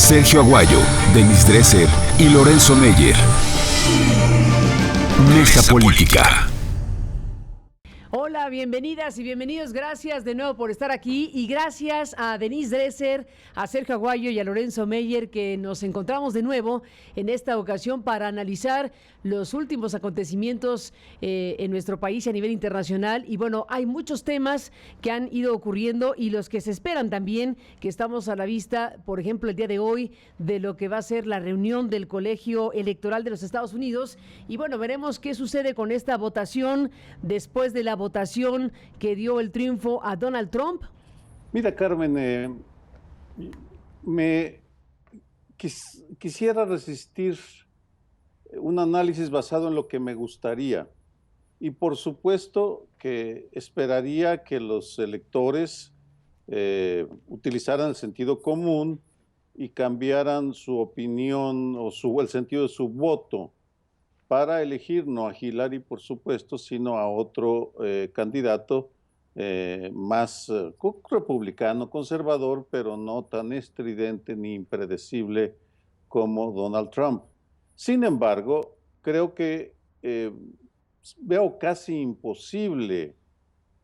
Sergio Aguayo, Denis Dresser y Lorenzo Meyer. Mesa Política. Hola, bienvenidas y bienvenidos. Gracias de nuevo por estar aquí y gracias a Denis Dresser, a Sergio Aguayo y a Lorenzo Meyer, que nos encontramos de nuevo en esta ocasión para analizar los últimos acontecimientos en nuestro país y a nivel internacional. Y bueno, hay muchos temas que han ido ocurriendo y los que se esperan también, que estamos a la vista, por ejemplo, el día de hoy, de lo que va a ser la reunión del Colegio Electoral de los Estados Unidos. Y bueno, veremos qué sucede con esta votación después de la votación que dio el triunfo a Donald Trump. Mira, Carmen, quisiera resistir un análisis basado en lo que me gustaría. Y por supuesto que esperaría que los electores utilizaran el sentido común y cambiaran su opinión o el sentido de su voto para elegir no a Hillary, por supuesto, sino a otro candidato más republicano, conservador, pero no tan estridente ni impredecible como Donald Trump. Sin embargo, creo que veo casi imposible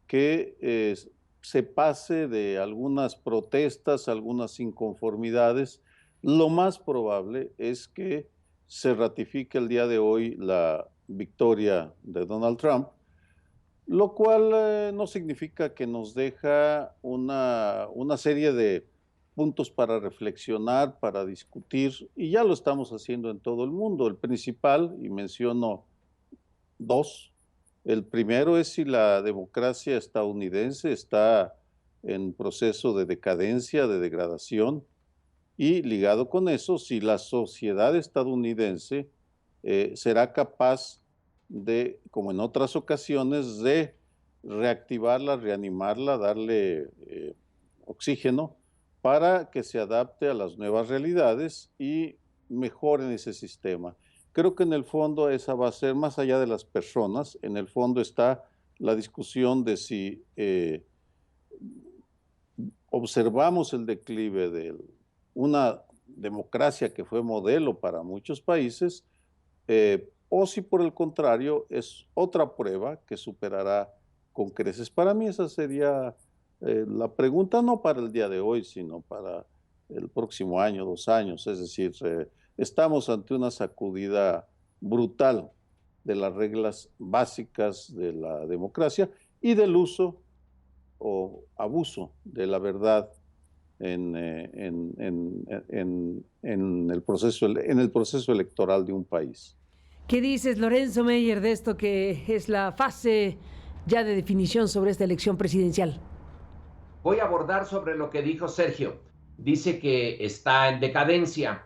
que se pase de algunas protestas, algunas inconformidades. Lo más probable es que se ratifique el día de hoy la victoria de Donald Trump, lo cual no significa que nos deja una serie de puntos para reflexionar, para discutir, y ya lo estamos haciendo en todo el mundo. El principal, y menciono dos, el primero es si la democracia estadounidense está en proceso de decadencia, de degradación, y ligado con eso, si la sociedad estadounidense será capaz de, como en otras ocasiones, de reactivarla, reanimarla, darle oxígeno para que se adapte a las nuevas realidades y mejore ese sistema. Creo que en el fondo esa va a ser, más allá de las personas, en el fondo está la discusión de si observamos el declive de una democracia que fue modelo para muchos países, o si por el contrario es otra prueba que superará con creces. Para mí esa sería la pregunta, no para el día de hoy, sino para el próximo año, 2 años. Es decir, estamos ante una sacudida brutal de las reglas básicas de la democracia y del uso o abuso de la verdad en el proceso electoral de un país. ¿Qué dices, Lorenzo Meyer, de esto que es la fase ya de definición sobre esta elección presidencial? Voy a abordar sobre lo que dijo Sergio. Dice que está en decadencia.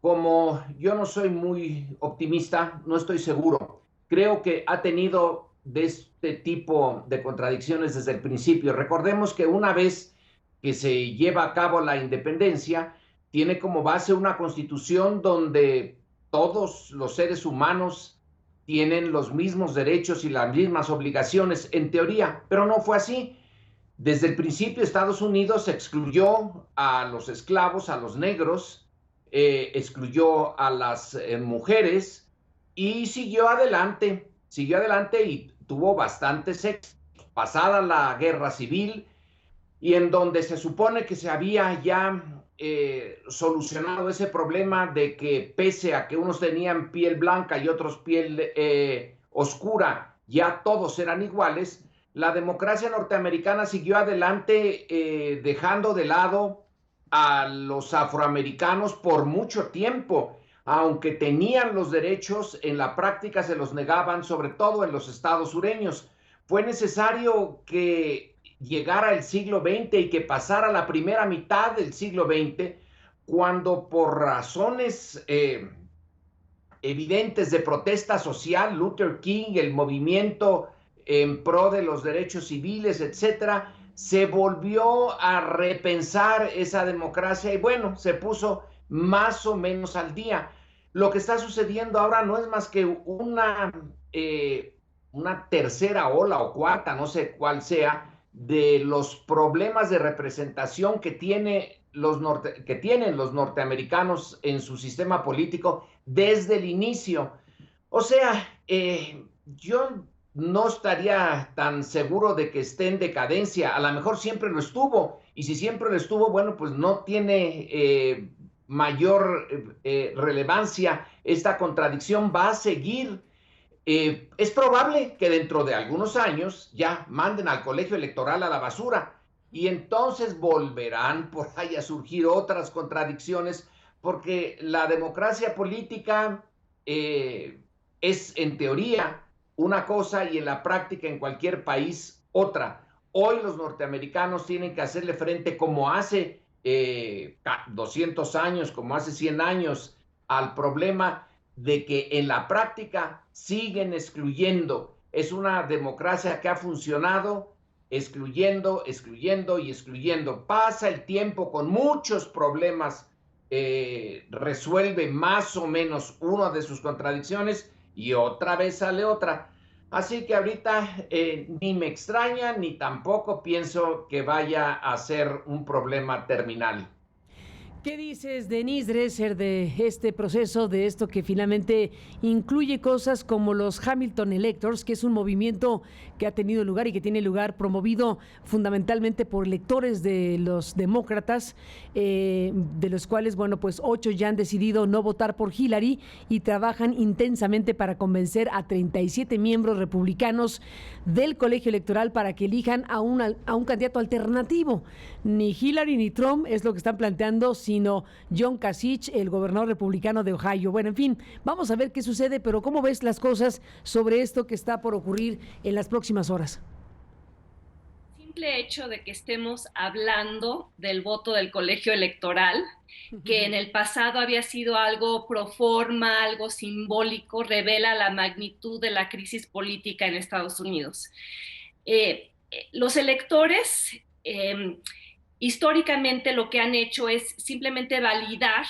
Como yo no soy muy optimista, no estoy seguro. Creo que ha tenido de este tipo de contradicciones desde el principio. Recordemos que una vez que se lleva a cabo la independencia, tiene como base una constitución donde todos los seres humanos tienen los mismos derechos y las mismas obligaciones, en teoría, pero no fue así. Desde el principio Estados Unidos excluyó a los esclavos, a los negros, excluyó a las mujeres y siguió adelante y tuvo bastantes éxitos. Pasada la guerra civil, y en donde se supone que se había ya solucionado ese problema de que pese a que unos tenían piel blanca y otros piel oscura, ya todos eran iguales, la democracia norteamericana siguió adelante dejando de lado a los afroamericanos por mucho tiempo. Aunque tenían los derechos, en la práctica se los negaban, sobre todo en los estados sureños. Fue necesario que llegara el siglo XX y que pasara la primera mitad del siglo XX, cuando por razones evidentes de protesta social, Luther King, el movimiento en pro de los derechos civiles, etcétera, se volvió a repensar esa democracia y bueno, se puso más o menos al día. Lo que está sucediendo ahora no es más que una tercera ola o cuarta, no sé cuál sea, de los problemas de representación que tiene que tienen los norteamericanos en su sistema político desde el inicio. O sea, yo no estaría tan seguro de que esté en decadencia. A lo mejor siempre lo estuvo, y si siempre lo estuvo, bueno, pues no tiene mayor relevancia. Esta contradicción va a seguir. Es probable que dentro de algunos años ya manden al colegio electoral a la basura, y entonces volverán por ahí a surgir otras contradicciones, porque la democracia política es en teoría una cosa y en la práctica en cualquier país otra. Hoy los norteamericanos tienen que hacerle frente, como hace 200 años, como hace 100 años, al problema de que en la práctica siguen excluyendo. Es una democracia que ha funcionado excluyendo, excluyendo y excluyendo. Pasa el tiempo, con muchos problemas, resuelve más o menos una de sus contradicciones y otra vez sale otra. Así que ahorita ni me extraña ni tampoco pienso que vaya a ser un problema terminal. ¿Qué dices, Denise Dresser, de este proceso, de esto que finalmente incluye cosas como los Hamilton Electors, que es un movimiento que ha tenido lugar y que tiene lugar promovido fundamentalmente por electores de los demócratas, de los cuales, bueno, pues 8 ya han decidido no votar por Hillary y trabajan intensamente para convencer a 37 miembros republicanos del colegio electoral para que elijan a un candidato alternativo? Ni Hillary ni Trump es lo que están planteando, sino John Kasich, el gobernador republicano de Ohio. Bueno, en fin, vamos a ver qué sucede, pero ¿cómo ves las cosas sobre esto que está por ocurrir en las próximas horas? Simple hecho de que estemos hablando del voto del colegio electoral, que en el pasado había sido algo pro forma, algo simbólico, revela la magnitud de la crisis política en Estados Unidos. Los electores históricamente lo que han hecho es simplemente validar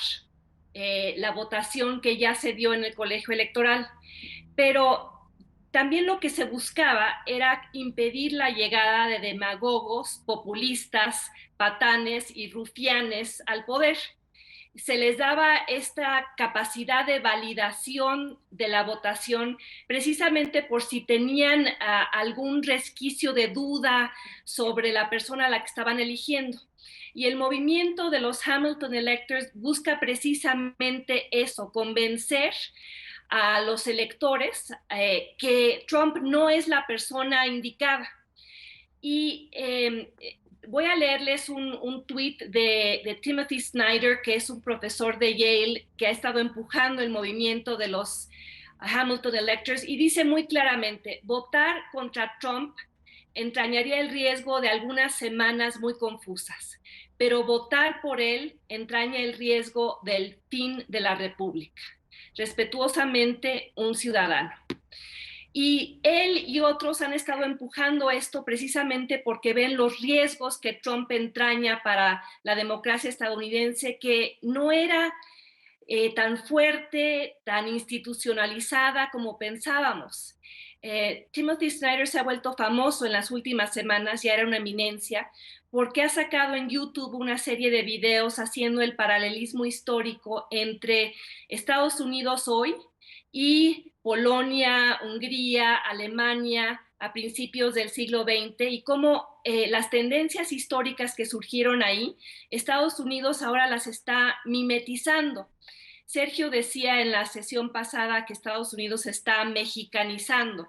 la votación que ya se dio en el colegio electoral, pero también lo que se buscaba era impedir la llegada de demagogos, populistas, patanes y rufianes al poder. Se les daba esta capacidad de validación de la votación precisamente por si tenían algún resquicio de duda sobre la persona a la que estaban eligiendo. Y el movimiento de los Hamilton Electors busca precisamente eso, convencer a los electores que Trump no es la persona indicada. Y voy a leerles un tuit de Timothy Snyder, que es un profesor de Yale que ha estado empujando el movimiento de los Hamilton Electors, y dice muy claramente: votar contra Trump entrañaría el riesgo de algunas semanas muy confusas, pero votar por él entraña el riesgo del fin de la República. Respetuosamente, un ciudadano. Y él y otros han estado empujando esto precisamente porque ven los riesgos que Trump entraña para la democracia estadounidense, que no era tan fuerte, tan institucionalizada como pensábamos. Timothy Snyder se ha vuelto famoso en las últimas semanas, ya era una eminencia, porque ha sacado en YouTube una serie de videos haciendo el paralelismo histórico entre Estados Unidos hoy y Polonia, Hungría, Alemania a principios del siglo XX, y cómo las tendencias históricas que surgieron ahí, Estados Unidos ahora las está mimetizando. Sergio decía en la sesión pasada que Estados Unidos se está mexicanizando.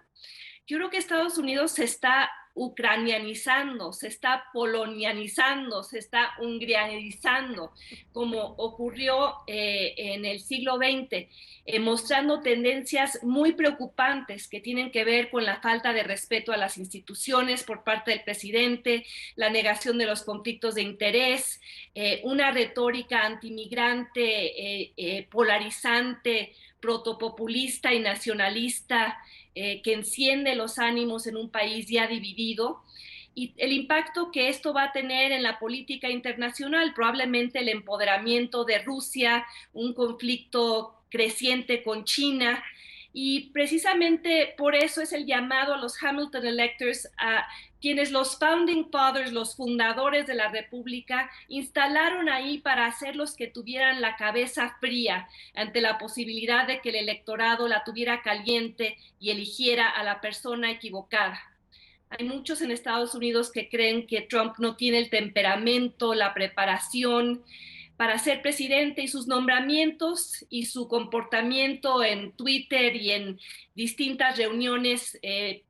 Yo creo que Estados Unidos se está ucranianizando, se está polonianizando, se está hungrianizando, como ocurrió en el siglo XX, mostrando tendencias muy preocupantes que tienen que ver con la falta de respeto a las instituciones por parte del presidente, la negación de los conflictos de interés, una retórica antimigrante, polarizante, protopopulista y nacionalista, que enciende los ánimos en un país ya dividido, y el impacto que esto va a tener en la política internacional, probablemente el empoderamiento de Rusia, un conflicto creciente con China, Y precisamente por eso es el llamado a los Hamilton Electors, a quienes los Founding Fathers, los fundadores de la República, instalaron ahí para hacer los que tuvieran la cabeza fría ante la posibilidad de que el electorado la tuviera caliente y eligiera a la persona equivocada. Hay muchos en Estados Unidos que creen que Trump no tiene el temperamento, la preparación para ser presidente, y sus nombramientos y su comportamiento en Twitter y en distintas reuniones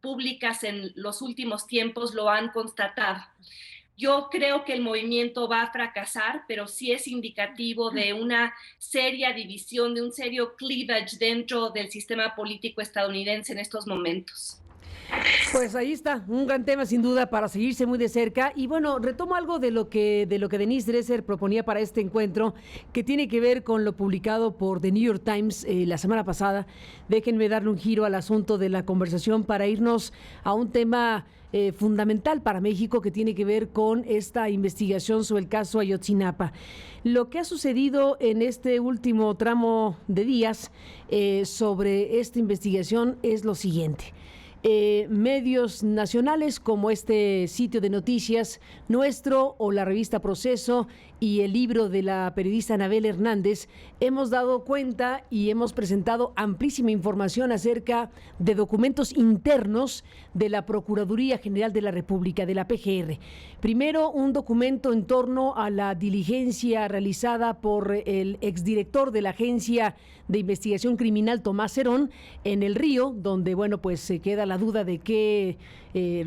públicas en los últimos tiempos lo han constatado. Yo creo que el movimiento va a fracasar, pero sí es indicativo de una seria división, de un serio cleavage dentro del sistema político estadounidense en estos momentos. Pues ahí está, un gran tema sin duda para seguirse muy de cerca. Y bueno, retomo algo de lo que Denise Dresser proponía para este encuentro, que tiene que ver con lo publicado por The New York Times la semana pasada. Déjenme darle un giro al asunto de la conversación para irnos a un tema fundamental para México, que tiene que ver con esta investigación sobre el caso Ayotzinapa. Lo que ha sucedido en este último tramo de días sobre esta investigación es lo siguiente. Medios nacionales como este sitio de noticias Nuestro o la revista Proceso y el libro de la periodista Anabel Hernández hemos dado cuenta y hemos presentado amplísima información acerca de documentos internos de la Procuraduría General de la República, de la PGR. Primero, un documento en torno a la diligencia realizada por el exdirector de la Agencia de Investigación Criminal, Tomás Herón, en el Río, donde, bueno, pues se queda la duda de qué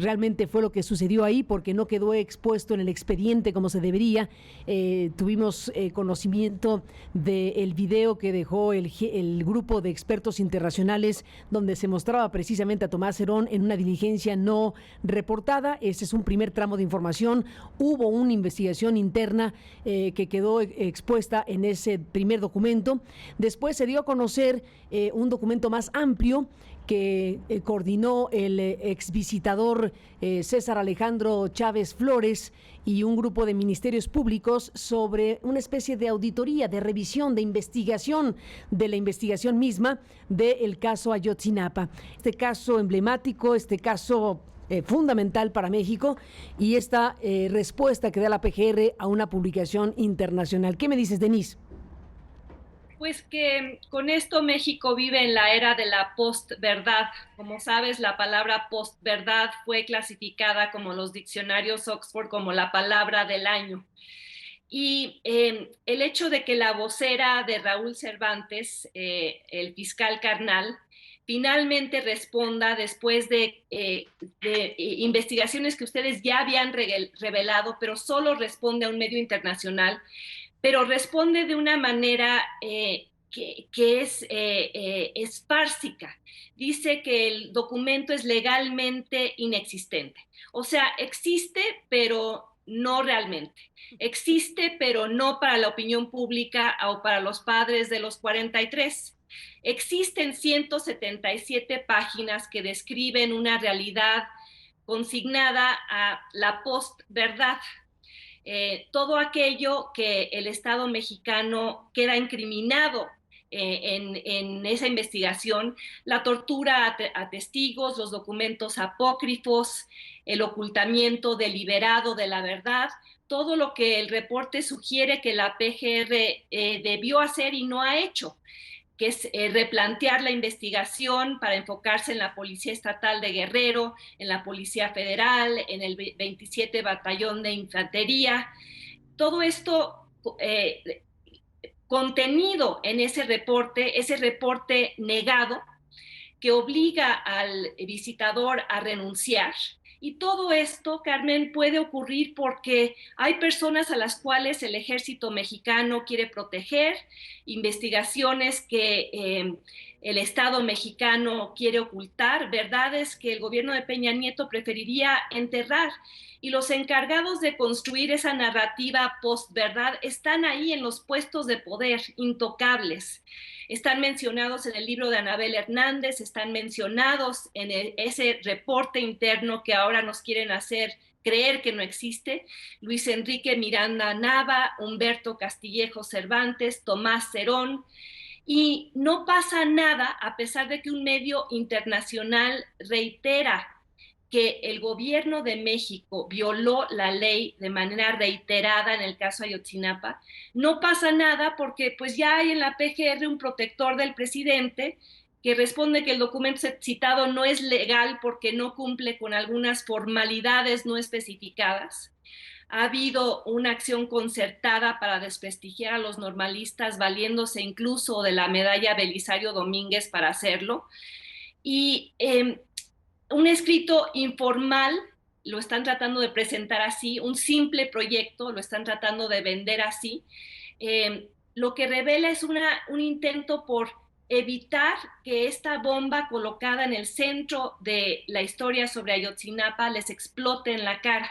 realmente fue lo que sucedió ahí, porque no quedó expuesto en el expediente como se debería. Tuvimos conocimiento del video que dejó el grupo de expertos internacionales, donde se mostraba precisamente a Tomás Herón en una diligencia no reportada. Ese es un primer tramo de información. Hubo una investigación interna que quedó expuesta en ese primer documento. Después se dio a conocer un documento más amplio que coordinó el exvisitador César Alejandro Chávez Flores y un grupo de ministerios públicos sobre una especie de auditoría, de revisión, de investigación de la investigación misma del caso Ayotzinapa. Este caso emblemático, este caso fundamental para México, y esta respuesta que da la PGR a una publicación internacional. ¿Qué me dices, Denise? Pues que con esto México vive en la era de la postverdad. Como sabes, la palabra postverdad fue clasificada como los diccionarios Oxford como la palabra del año. Y el hecho de que la vocera de Raúl Cervantes, el fiscal Carnal, finalmente responda después de investigaciones que ustedes ya habían revelado, pero solo responde a un medio internacional, pero responde de una manera que es fársica. Dice que el documento es legalmente inexistente. O sea, existe, pero no realmente. Existe, pero no para la opinión pública o para los padres de los 43. Existen 177 páginas que describen una realidad consignada a la postverdad. Todo aquello que el Estado mexicano queda incriminado en esa investigación, la tortura a testigos, los documentos apócrifos, el ocultamiento deliberado de la verdad, todo lo que el reporte sugiere que la PGR debió hacer y no ha hecho, que es replantear la investigación para enfocarse en la Policía Estatal de Guerrero, en la Policía Federal, en el 27 Batallón de Infantería. Todo esto contenido en ese reporte negado que obliga al visitador a renunciar. Y todo esto, Carmen, puede ocurrir porque hay personas a las cuales el ejército mexicano quiere proteger, investigaciones que el Estado mexicano quiere ocultar, verdades que el gobierno de Peña Nieto preferiría enterrar. Y los encargados de construir esa narrativa postverdad están ahí en los puestos de poder, intocables. Están mencionados en el libro de Anabel Hernández, están mencionados en ese reporte interno que ahora nos quieren hacer creer que no existe. Luis Enrique Miranda Nava, Humberto Castillejo Cervantes, Tomás Herón. Y no pasa nada a pesar de que un medio internacional reitera que el gobierno de México violó la ley de manera reiterada en el caso Ayotzinapa. No pasa nada porque pues ya hay en la PGR un protector del presidente que responde que el documento citado no es legal porque no cumple con algunas formalidades no especificadas. Ha habido una acción concertada para desprestigiar a los normalistas, valiéndose incluso de la medalla Belisario Domínguez para hacerlo. Y un escrito informal lo están tratando de presentar así, un simple proyecto lo están tratando de vender así. Lo que revela es un intento por evitar que esta bomba colocada en el centro de la historia sobre Ayotzinapa les explote en la cara.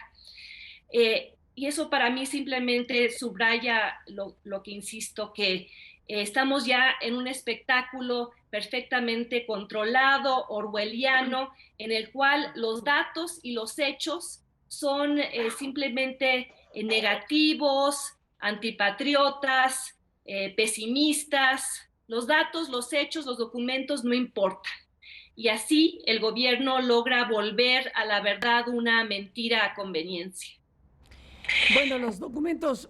Y eso para mí simplemente subraya lo que insisto, que estamos ya en un espectáculo perfectamente controlado, orwelliano, en el cual los datos y los hechos son simplemente negativos, antipatriotas, pesimistas. Los datos, los hechos, los documentos no importan. Y así el gobierno logra volver a la verdad una mentira a conveniencia. Bueno, los documentos,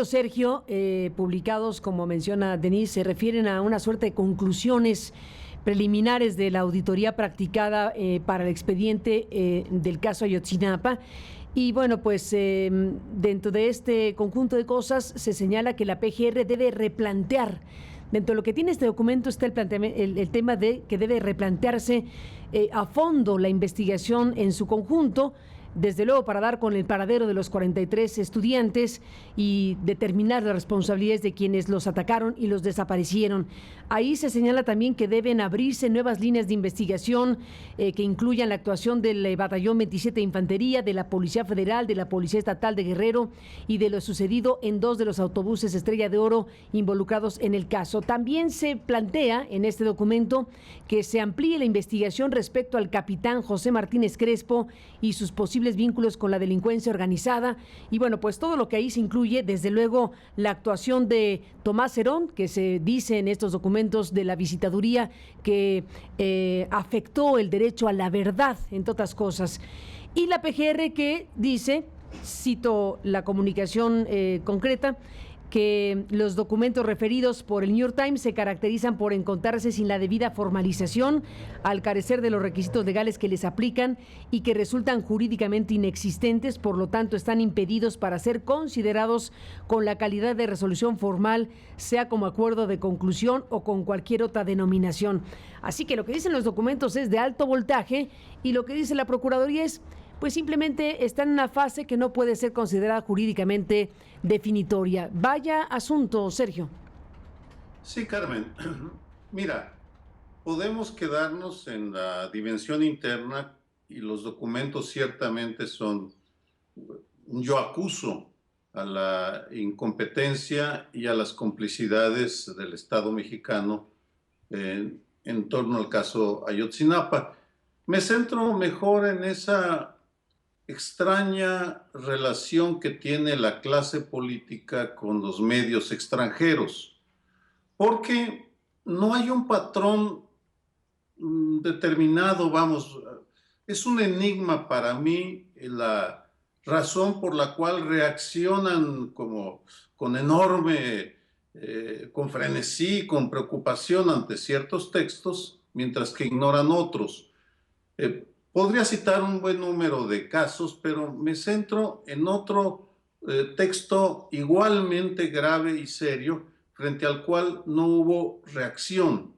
Sergio, publicados, como menciona Denise, se refieren a una suerte de conclusiones preliminares de la auditoría practicada para el expediente del caso Ayotzinapa. Y bueno, pues dentro de este conjunto de cosas se señala que la PGR debe replantear. Dentro de lo que tiene este documento está el tema de que debe replantearse a fondo la investigación en su conjunto, desde luego para dar con el paradero de los 43 estudiantes y determinar las responsabilidades de quienes los atacaron y los desaparecieron. Ahí se señala también que deben abrirse nuevas líneas de investigación que incluyan la actuación del Batallón 27 de Infantería, de la Policía Federal, de la Policía Estatal de Guerrero y de lo sucedido en 2 de los autobuses Estrella de Oro involucrados en el caso. También se plantea en este documento que se amplíe la investigación respecto al capitán José Martínez Crespo y sus posibles vínculos con la delincuencia organizada. Y bueno, pues todo lo que ahí se incluye, desde luego la actuación de Tomás Herón, que se dice en estos documentos de la visitaduría que afectó el derecho a la verdad, entre otras cosas. Y la PGR que dice, cito la comunicación concreta, que los documentos referidos por el New York Times se caracterizan por encontrarse sin la debida formalización, al carecer de los requisitos legales que les aplican y que resultan jurídicamente inexistentes, por lo tanto están impedidos para ser considerados con la calidad de resolución formal, sea como acuerdo de conclusión o con cualquier otra denominación. Así que lo que dicen los documentos es de alto voltaje y lo que dice la Procuraduría es pues simplemente está en una fase que no puede ser considerada jurídicamente definitoria. Vaya asunto, Sergio. Sí, Carmen. Mira, podemos quedarnos en la dimensión interna y los documentos ciertamente son, yo acuso a la incompetencia y a las complicidades del Estado mexicano en torno al caso Ayotzinapa. Me centro mejor en esa extraña relación que tiene la clase política con los medios extranjeros, porque no hay un patrón determinado, vamos, es un enigma para mí la razón por la cual reaccionan como con enorme, con frenesí, con preocupación ante ciertos textos, mientras que ignoran otros. Podría citar un buen número de casos, pero me centro en otro texto igualmente grave y serio, frente al cual no hubo reacción.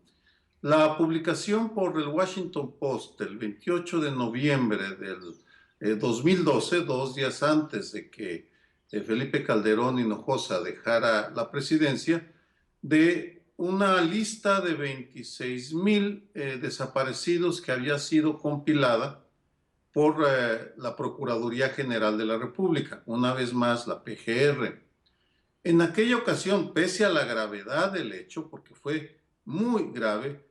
La publicación por el Washington Post el 28 de noviembre del 2012, 2 días antes de que Felipe Calderón Hinojosa dejara la presidencia, de una lista de 26,000 desaparecidos que había sido compilada por la Procuraduría General de la República, una vez más la PGR. En aquella ocasión, pese a la gravedad del hecho, porque fue muy grave,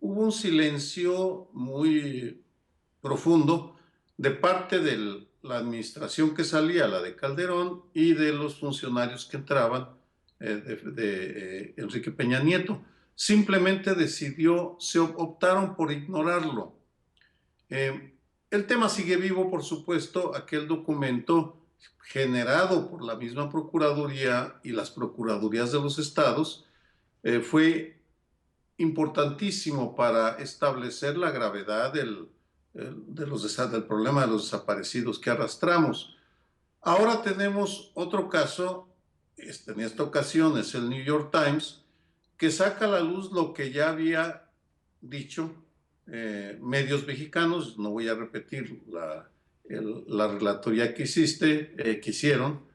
hubo un silencio muy profundo de parte de la administración que salía, la de Calderón, y de los funcionarios que entraban, de Enrique Peña Nieto. simplemente se optaron por ignorarlo. El tema sigue vivo, por supuesto. Aquel documento generado por la misma Procuraduría y las Procuradurías de los estados fue importantísimo para establecer la gravedad del problema de los desaparecidos que arrastramos. Ahora tenemos otro caso, en esta ocasión es el New York Times, que saca a la luz lo que ya había dicho medios mexicanos. No voy a repetir la relatoría que hicieron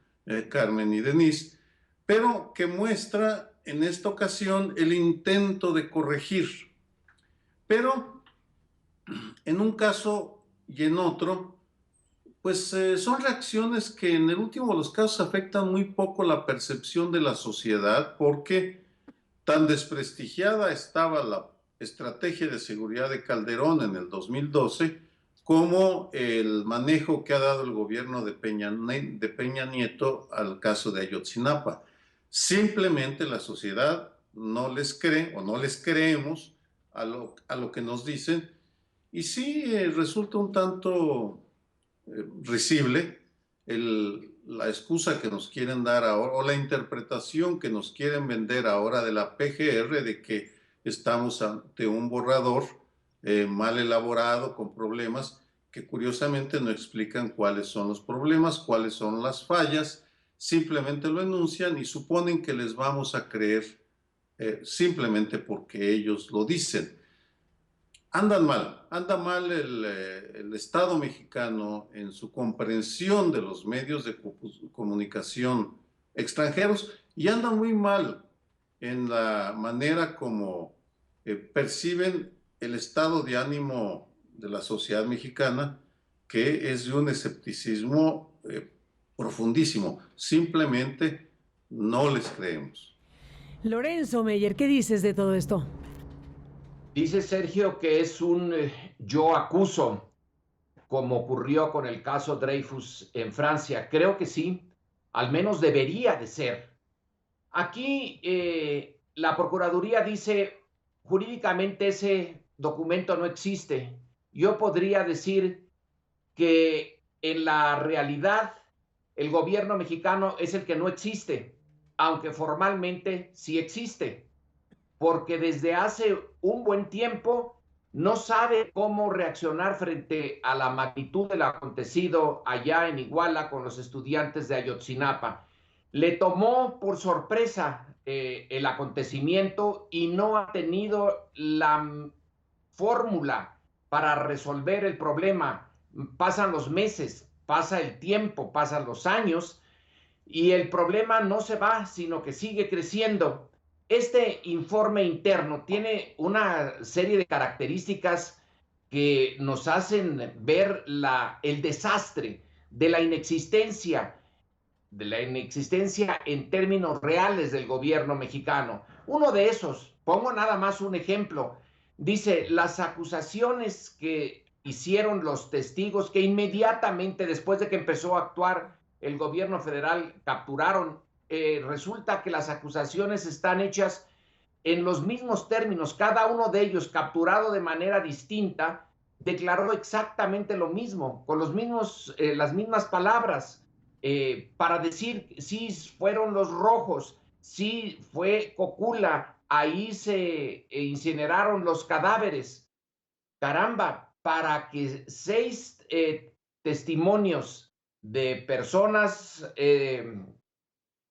Carmen y Denise, pero que muestra en esta ocasión el intento de corregir. Pero en un caso y en otro, pues son reacciones que en el último de los casos afectan muy poco la percepción de la sociedad, porque tan desprestigiada estaba la estrategia de seguridad de Calderón en el 2012 como el manejo que ha dado el gobierno de Peña Nieto al caso de Ayotzinapa. Simplemente la sociedad no les cree o no les creemos a lo que nos dicen, y sí resulta un tanto risible la excusa que nos quieren dar ahora, o la interpretación que nos quieren vender ahora de la PGR, de que estamos ante un borrador mal elaborado, con problemas que curiosamente no explican cuáles son los problemas, cuáles son las fallas. Simplemente lo enuncian y suponen que les vamos a creer simplemente porque ellos lo dicen. Anda mal el Estado mexicano en su comprensión de los medios de comunicación extranjeros, y anda muy mal en la manera como perciben el estado de ánimo de la sociedad mexicana, que es de un escepticismo profundísimo. Simplemente no les creemos. Lorenzo Meyer, ¿qué dices de todo esto? Dice Sergio que es un yo acuso, como ocurrió con el caso Dreyfus en Francia. Creo que sí, al menos debería de ser. Aquí la Procuraduría dice, jurídicamente ese documento no existe. Yo podría decir que en la realidad el gobierno mexicano es el que no existe, aunque formalmente sí existe, porque desde hace un buen tiempo no sabe cómo reaccionar frente a la magnitud del acontecido allá en Iguala con los estudiantes de Ayotzinapa. Le tomó por sorpresa el acontecimiento y no ha tenido la fórmula para resolver el problema. Pasan los meses, pasa el tiempo, pasan los años y el problema no se va, sino que sigue creciendo. Este informe interno tiene una serie de características que nos hacen ver el desastre de la inexistencia en términos reales del gobierno mexicano. Uno de esos, pongo nada más un ejemplo, dice, las acusaciones que hicieron los testigos que inmediatamente después de que empezó a actuar el gobierno federal capturaron, resulta que las acusaciones están hechas en los mismos términos. Cada uno de ellos, capturado de manera distinta, declaró exactamente lo mismo, con las mismas palabras, para decir si fueron los rojos, si fue Cocula, ahí se incineraron los cadáveres. Caramba, para que 6 testimonios de personas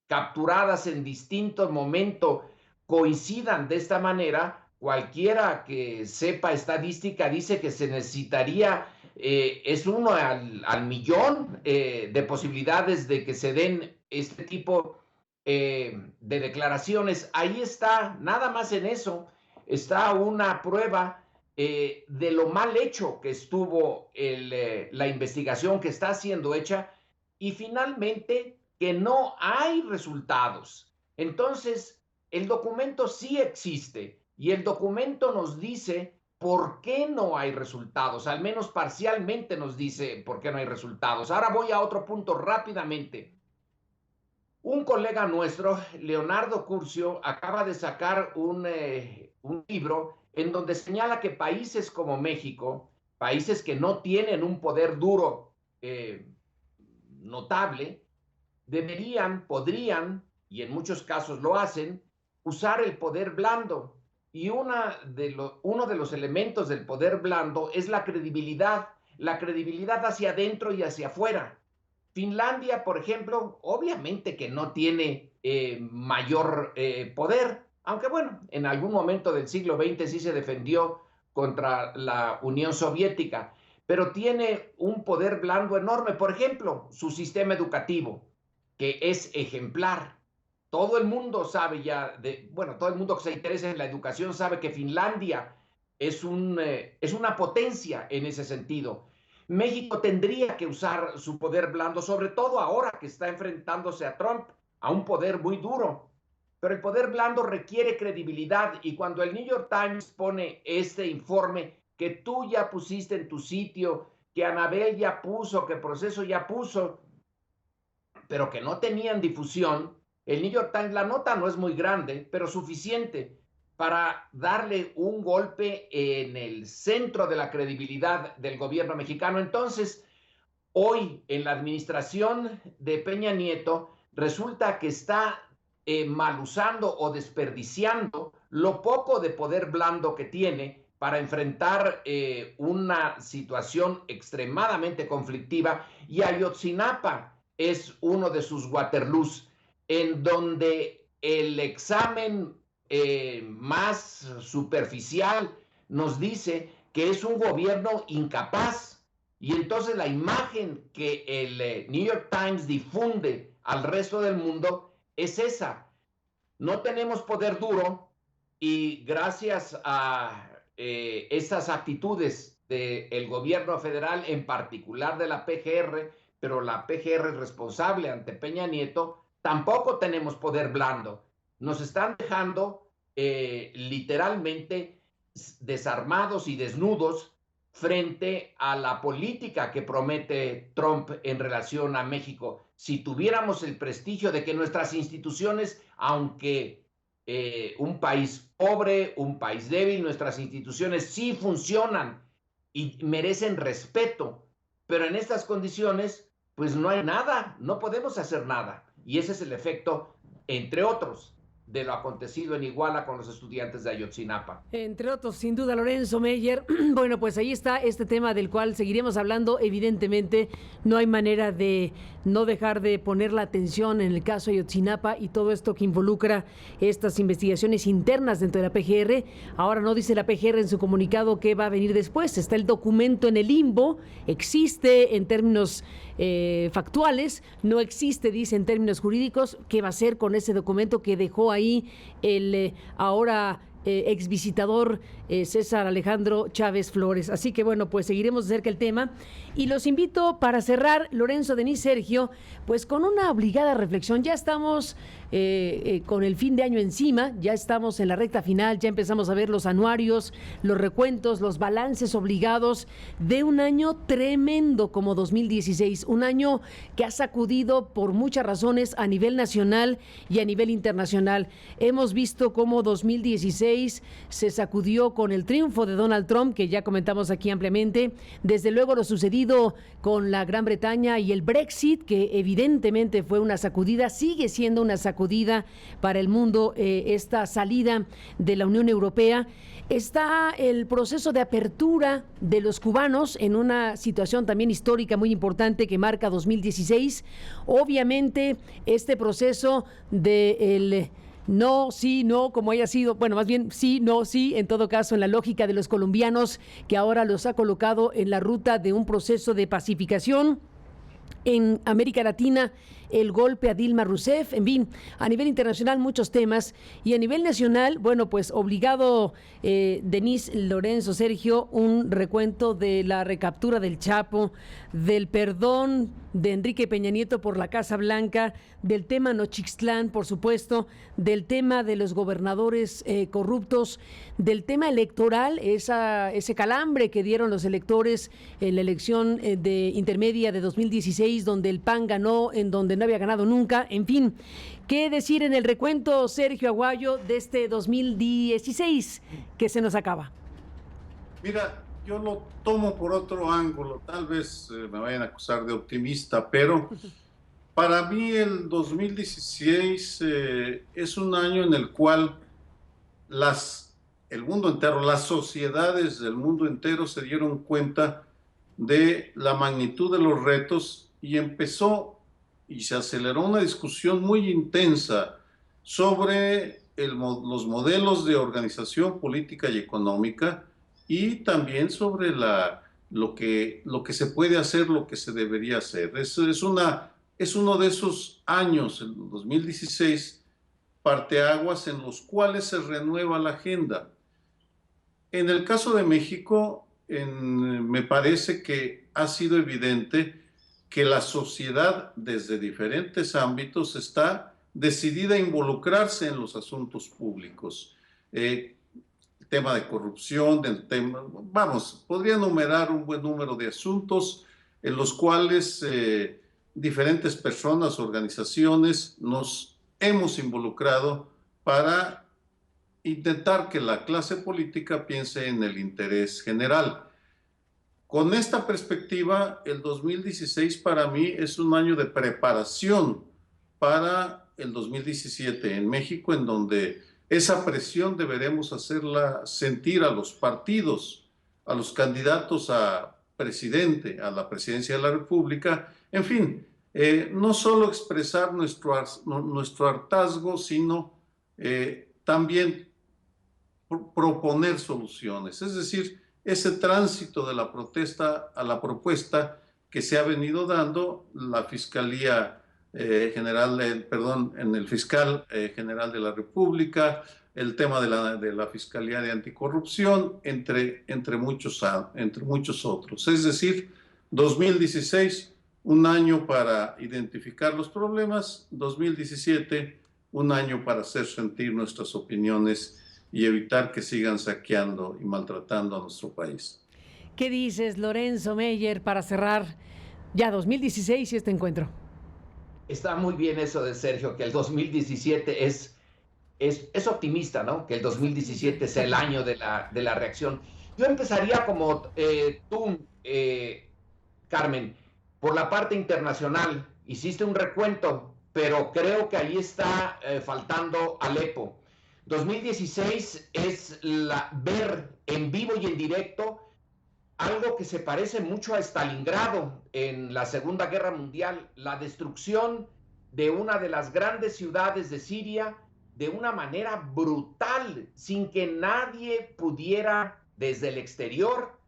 capturadas en distintos momentos coincidan de esta manera, cualquiera que sepa estadística dice que se necesitaría, es 1 al millón de posibilidades de que se den este tipo de declaraciones. Ahí está, nada más en eso, está una prueba de lo mal hecho que estuvo la investigación que está siendo hecha, y finalmente que no hay resultados. Entonces, el documento sí existe y el documento nos dice por qué no hay resultados, al menos parcialmente nos dice por qué no hay resultados. Ahora voy a otro punto rápidamente. Un colega nuestro, Leonardo Curcio, acaba de sacar un libro en donde señala que países como México, países que no tienen un poder duro notable, podrían, y en muchos casos lo hacen, usar el poder blando. Y uno de los elementos del poder blando es la credibilidad hacia adentro y hacia afuera. Finlandia, por ejemplo, obviamente que no tiene mayor poder, aunque bueno, en algún momento del siglo XX sí se defendió contra la Unión Soviética, pero tiene un poder blando enorme. Por ejemplo, su sistema educativo, que es ejemplar. Todo el mundo sabe ya, todo el mundo que se interesa en la educación sabe que Finlandia es una potencia en ese sentido. México tendría que usar su poder blando, sobre todo ahora que está enfrentándose a Trump, a un poder muy duro. Pero el poder blando requiere credibilidad, y cuando el New York Times pone este informe que tú ya pusiste en tu sitio, que Anabel ya puso, que Proceso ya puso, pero que no tenían difusión, el New York Times, la nota no es muy grande, pero suficiente para darle un golpe en el centro de la credibilidad del gobierno mexicano. Entonces, hoy en la administración de Peña Nieto, resulta que está mal usando o desperdiciando lo poco de poder blando que tiene para enfrentar una situación extremadamente conflictiva, y Ayotzinapa es uno de sus Waterloos, en donde el examen más superficial nos dice que es un gobierno incapaz, y entonces la imagen que el New York Times difunde al resto del mundo es esa. No tenemos poder duro, y gracias a estas actitudes del gobierno federal, en particular de la PGR, pero la PGR es responsable ante Peña Nieto, tampoco tenemos poder blando. Nos están dejando literalmente desarmados y desnudos frente a la política que promete Trump en relación a México. Si tuviéramos el prestigio de que nuestras instituciones, aunque un país pobre, un país débil, nuestras instituciones sí funcionan y merecen respeto, pero en estas condiciones, pues no hay nada, no podemos hacer nada. Y ese es el efecto, entre otros, de lo acontecido en Iguala con los estudiantes de Ayotzinapa. Entre otros, sin duda, Lorenzo Meyer. Bueno, pues ahí está este tema del cual seguiremos hablando. Evidentemente, no hay manera de no dejar de poner la atención en el caso Ayotzinapa y todo esto que involucra estas investigaciones internas dentro de la PGR. Ahora no dice la PGR en su comunicado qué va a venir después. Está el documento en el limbo, existe en términos factuales, no existe, dice, en términos jurídicos. ¿Qué va a hacer con ese documento que dejó ahí el ahora ex visitador César Alejandro Chávez Flores? Así que bueno, pues seguiremos de cerca el tema, y los invito para cerrar, Lorenzo, Denise, Sergio, pues con una obligada reflexión. Ya estamos con el fin de año encima, ya estamos en la recta final, ya empezamos a ver los anuarios, los recuentos, los balances obligados de un año tremendo como 2016, un año que ha sacudido por muchas razones a nivel nacional y a nivel internacional. Hemos visto cómo 2016 se sacudió con el triunfo de Donald Trump, que ya comentamos aquí ampliamente, desde luego lo sucedido con la Gran Bretaña y el Brexit, que evidentemente fue una sacudida, sigue siendo una sacudida para el mundo, esta salida de la Unión Europea. Está el proceso de apertura de los cubanos en una situación también histórica muy importante que marca 2016. Obviamente, este proceso de no, sí, no, como haya sido, bueno, más bien sí, no, sí, en todo caso, en la lógica de los colombianos, que ahora los ha colocado en la ruta de un proceso de pacificación. En América Latina, el golpe a Dilma Rousseff, en fin, a nivel internacional muchos temas, y a nivel nacional, bueno, pues obligado, Denise, Lorenzo, Sergio, un recuento de la recaptura del Chapo, del perdón de Enrique Peña Nieto por la Casa Blanca, del tema Nochixtlán, por supuesto, del tema de los gobernadores corruptos, del tema electoral, ese calambre que dieron los electores en la elección intermedia de 2016, 2016, donde el PAN ganó, en donde no había ganado nunca, en fin. ¿Qué decir en el recuento, Sergio Aguayo, de este 2016 que se nos acaba? Mira, yo lo tomo por otro ángulo, tal vez me vayan a acusar de optimista, pero para mí el 2016 es un año en el cual el mundo entero, las sociedades del mundo entero se dieron cuenta de la magnitud de los retos y empezó y se aceleró una discusión muy intensa sobre los modelos de organización política y económica y también sobre lo que se puede hacer, lo que se debería hacer. Es uno de esos años, el 2016, parteaguas en los cuales se renueva la agenda. En el caso de México, me parece que ha sido evidente que la sociedad desde diferentes ámbitos está decidida a involucrarse en los asuntos públicos. El tema de corrupción, podría enumerar un buen número de asuntos en los cuales diferentes personas, organizaciones, nos hemos involucrado para intentar que la clase política piense en el interés general. Con esta perspectiva, el 2016 para mí es un año de preparación para el 2017 en México, en donde esa presión deberemos hacerla sentir a los partidos, a los candidatos a presidente, a la presidencia de la República, en fin, no solo expresar nuestro hartazgo, sino también proponer soluciones, es decir, ese tránsito de la protesta a la propuesta que se ha venido dando la Fiscalía General, en el Fiscal General de la República, el tema de la Fiscalía de Anticorrupción, entre muchos otros. Es decir, 2016, un año para identificar los problemas, 2017, un año para hacer sentir nuestras opiniones y evitar que sigan saqueando y maltratando a nuestro país. ¿Qué dices, Lorenzo Meyer, para cerrar ya 2016 y este encuentro? Está muy bien eso de Sergio, que el 2017 es optimista, ¿no? Que el 2017 es el año de la reacción. Yo empezaría como tú, Carmen, por la parte internacional. Hiciste un recuento, pero creo que ahí está faltando Alepo. 2016 es ver en vivo y en directo algo que se parece mucho a Stalingrado en la Segunda Guerra Mundial, la destrucción de una de las grandes ciudades de Siria de una manera brutal, sin que nadie pudiera desde el exterior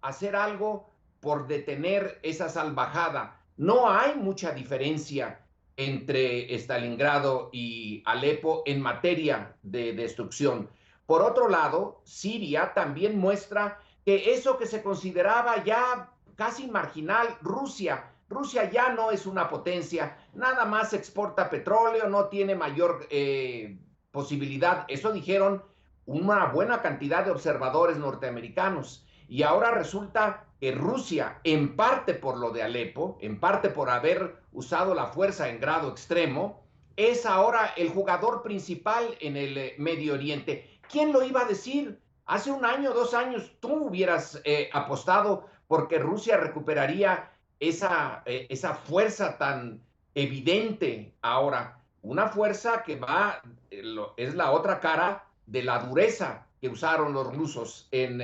hacer algo por detener esa salvajada. No hay mucha diferencia entre Stalingrado y Alepo en materia de destrucción. Por otro lado, Siria también muestra que eso que se consideraba ya casi marginal, Rusia ya no es una potencia, nada más exporta petróleo, no tiene mayor posibilidad. Eso dijeron una buena cantidad de observadores norteamericanos. Y ahora resulta que Rusia, en parte por lo de Alepo, en parte por haber usado la fuerza en grado extremo, es ahora el jugador principal en el Medio Oriente. ¿Quién lo iba a decir? Hace un año, 2 años, tú hubieras apostado porque Rusia recuperaría esa fuerza tan evidente ahora. Una fuerza que es la otra cara de la dureza que usaron los rusos en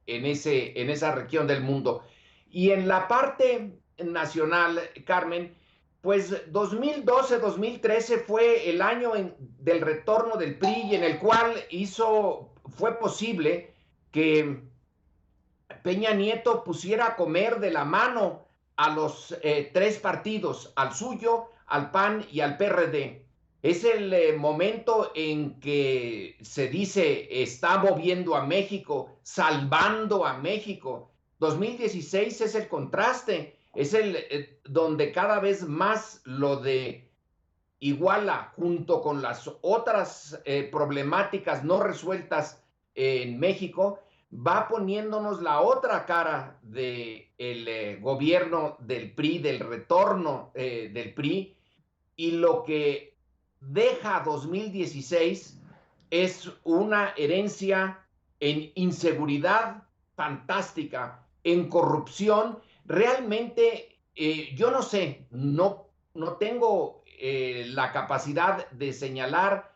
esa región del mundo. Y en la parte nacional, Carmen, pues 2012-2013 fue el año del retorno del PRI, en el cual fue posible que Peña Nieto pusiera a comer de la mano a los 3 partidos, al suyo, al PAN y al PRD. Es el momento en que se dice está moviendo a México, salvando a México. 2016 es el contraste, es donde cada vez más lo de Iguala, junto con las otras problemáticas no resueltas en México, va poniéndonos la otra cara del gobierno del PRI, del retorno del PRI, y lo que deja 2016 es una herencia en inseguridad fantástica, en corrupción. Realmente, yo no sé, no tengo la capacidad de señalar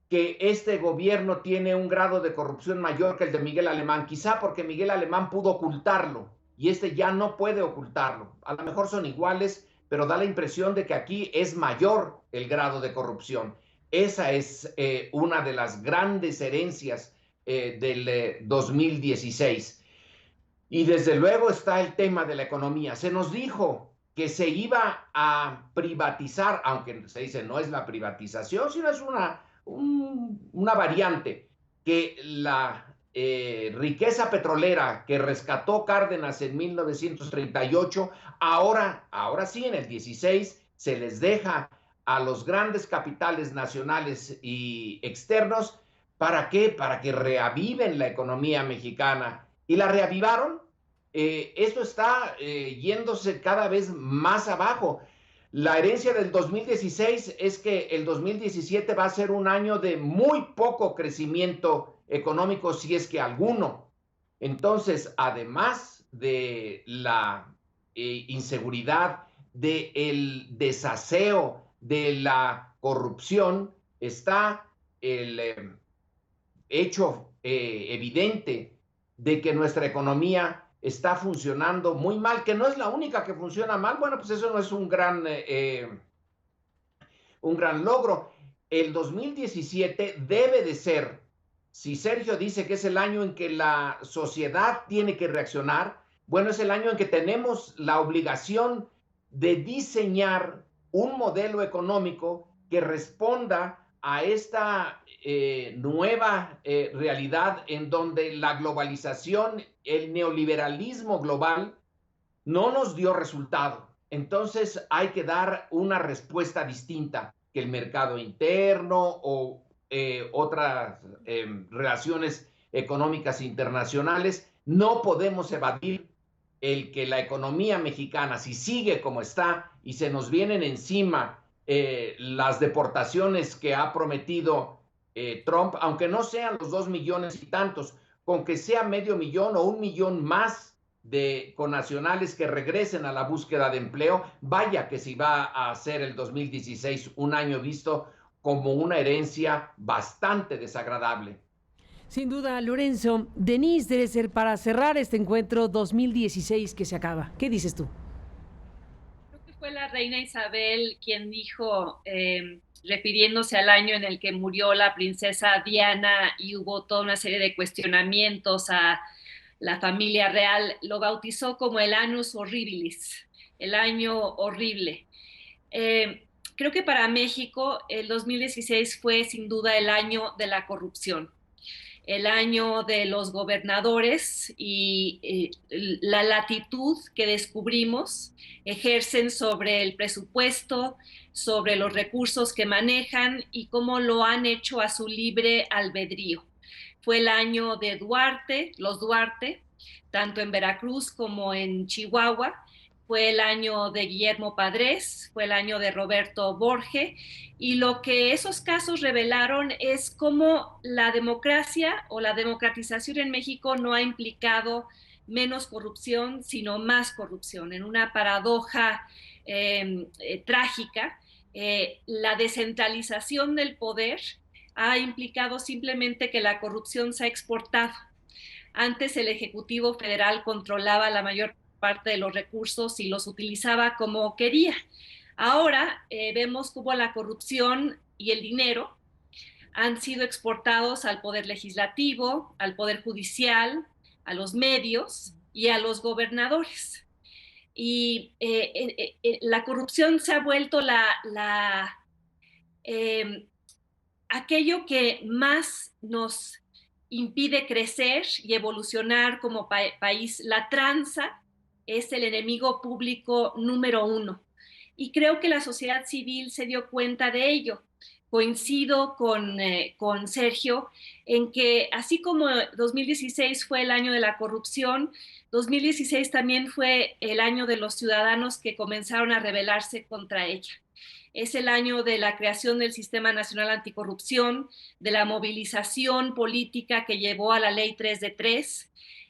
que este gobierno tiene un grado de corrupción mayor que el de Miguel Alemán, quizá porque Miguel Alemán pudo ocultarlo y este ya no puede ocultarlo. A lo mejor son iguales, pero da la impresión de que aquí es mayor el grado de corrupción. Esa es una de las grandes herencias del 2016. Y desde luego está el tema de la economía. Se nos dijo que se iba a privatizar, aunque se dice no es la privatización, sino es una variante, que la riqueza petrolera que rescató Cárdenas en 1938, ahora sí en el 16 se les deja a los grandes capitales nacionales y externos. ¿Para qué? Para que reaviven la economía mexicana. ¿Y la reavivaron? Esto está yéndose cada vez más abajo. La herencia del 2016 es que el 2017 va a ser un año de muy poco crecimiento económico, si es que alguno. Entonces, además de la inseguridad, del desaseo, de la corrupción, está el hecho evidente de que nuestra economía está funcionando muy mal, que no es la única que funciona mal. Bueno, pues eso no es un gran logro. El 2017 debe de ser, si Sergio dice que es el año en que la sociedad tiene que reaccionar, bueno, es el año en que tenemos la obligación de diseñar un modelo económico que responda a esta nueva realidad en donde la globalización, el neoliberalismo global no nos dio resultado. Entonces hay que dar una respuesta distinta, que el mercado interno o otras relaciones económicas internacionales. No podemos evadir el que la economía mexicana, si sigue como está y se nos vienen encima las deportaciones que ha prometido Trump, aunque no sean los 2 millones y tantos, con que sea 500,000 o 1 millón más de connacionales que regresen a la búsqueda de empleo, vaya que si va a ser el 2016 un año visto como una herencia bastante desagradable. Sin duda, Lorenzo. Denise Dresser, para cerrar este encuentro 2016 que se acaba, ¿qué dices tú? Creo que fue la reina Isabel quien dijo, refiriéndose al año en el que murió la princesa Diana y hubo toda una serie de cuestionamientos a la familia real, lo bautizó como el Annus Horribilis, el año horrible. Creo que para México el 2016 fue sin duda el año de la corrupción, el año de los gobernadores y la latitud que descubrimos ejercen sobre el presupuesto, sobre los recursos que manejan y cómo lo han hecho a su libre albedrío. Fue el año de Duarte, los Duarte, tanto en Veracruz como en Chihuahua. Fue el año de Guillermo Padres, fue el año de Roberto Borge, y lo que esos casos revelaron es cómo la democracia o la democratización en México no ha implicado menos corrupción, sino más corrupción, en una paradoja trágica. La descentralización del poder ha implicado simplemente que la corrupción se ha exportado. Antes el Ejecutivo Federal controlaba la mayor parte de los recursos y los utilizaba como quería. Ahora vemos cómo la corrupción y el dinero han sido exportados al poder legislativo, al poder judicial, a los medios y a los gobernadores. Y la corrupción se ha vuelto aquello que más nos impide crecer y evolucionar como país. La tranza es el enemigo público número 1. Y creo que la sociedad civil se dio cuenta de ello. coincido con Sergio en que así como 2016 fue el año de la corrupción, 2016 también fue el año de los ciudadanos que comenzaron a rebelarse contra ella. Es el año de la creación del Sistema Nacional Anticorrupción, de la movilización política que llevó a la Ley 3 de 3.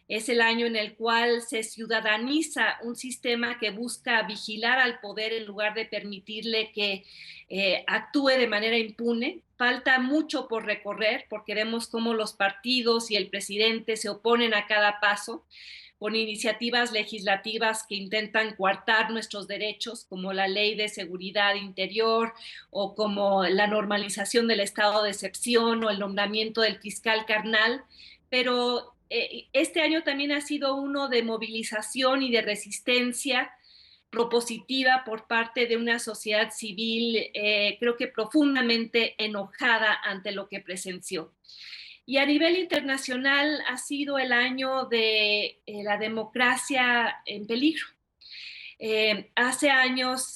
Es el año en el cual se ciudadaniza un sistema que busca vigilar al poder en lugar de permitirle que actúe de manera impune. Falta mucho por recorrer porque vemos cómo los partidos y el presidente se oponen a cada paso con iniciativas legislativas que intentan coartar nuestros derechos, como la Ley de Seguridad Interior o como la normalización del estado de excepción o el nombramiento del fiscal carnal, pero este año también ha sido uno de movilización y de resistencia propositiva por parte de una sociedad civil, creo que profundamente enojada ante lo que presenció. Y a nivel internacional ha sido el año de la democracia en peligro. Hace años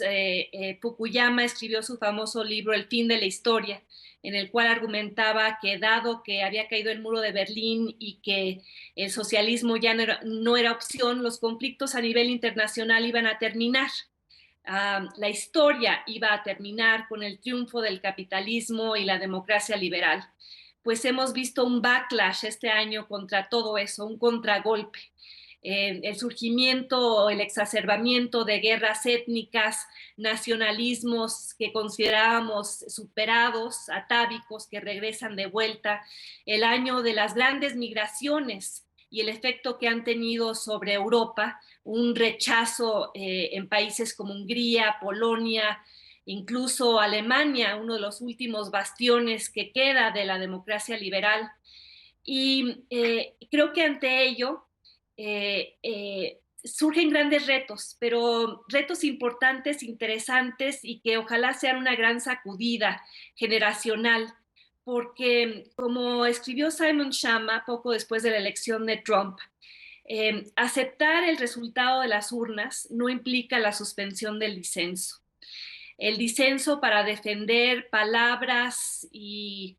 Fukuyama escribió su famoso libro El fin de la historia, en el cual argumentaba que dado que había caído el muro de Berlín y que el socialismo ya no era opción, los conflictos a nivel internacional iban a terminar. La historia iba a terminar con el triunfo del capitalismo y la democracia liberal. Pues hemos visto un backlash este año contra todo eso, un contragolpe. El surgimiento, el exacerbamiento de guerras étnicas, nacionalismos que considerábamos superados, atávicos, que regresan de vuelta, el año de las grandes migraciones y el efecto que han tenido sobre Europa, un rechazo en países como Hungría, Polonia, incluso Alemania, uno de los últimos bastiones que queda de la democracia liberal. Y creo que ante ello surgen grandes retos, pero retos importantes, interesantes y que ojalá sean una gran sacudida generacional, porque como escribió Simon Schama poco después de la elección de Trump, aceptar el resultado de las urnas no implica la suspensión del disenso. El disenso para defender palabras y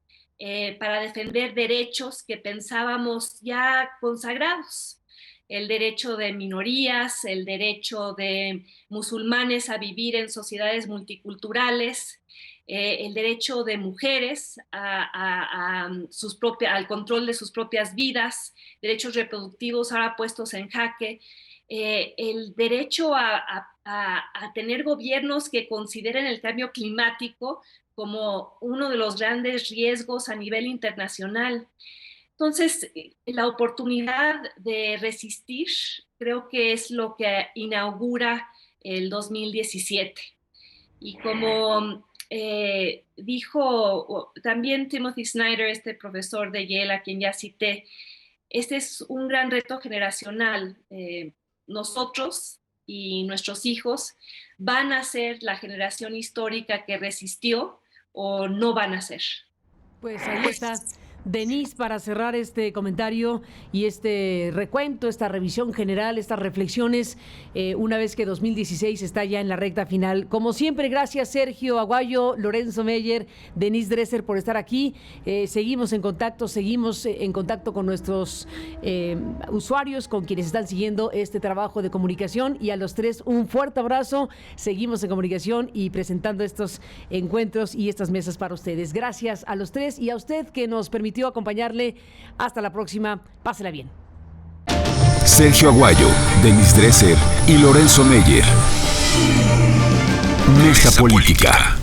para defender derechos que pensábamos ya consagrados. El derecho de minorías, el derecho de musulmanes a vivir en sociedades multiculturales, el derecho de mujeres al control de sus propias vidas, derechos reproductivos ahora puestos en jaque, el derecho a tener gobiernos que consideren el cambio climático como uno de los grandes riesgos a nivel internacional. Entonces, la oportunidad de resistir creo que es lo que inaugura el 2017. Y como dijo también Timothy Snyder, este profesor de Yale a quien ya cité, este es un gran reto generacional. Nosotros y nuestros hijos van a ser la generación histórica que resistió o no van a ser. Pues ahí está. Denise, para cerrar este comentario y este recuento, esta revisión general, estas reflexiones, una vez que 2016 está ya en la recta final. Como siempre, gracias Sergio Aguayo, Lorenzo Meyer, Denise Dresser por estar aquí. Seguimos en contacto con nuestros usuarios, con quienes están siguiendo este trabajo de comunicación, y a los tres un fuerte abrazo. Seguimos en comunicación y presentando estos encuentros y estas mesas para ustedes. Gracias a los tres y a usted que nos permitió acompañarle. Hasta la próxima. Pásela bien. Sergio Aguayo, Denise Dresser y Lorenzo Meyer. Mesa Política.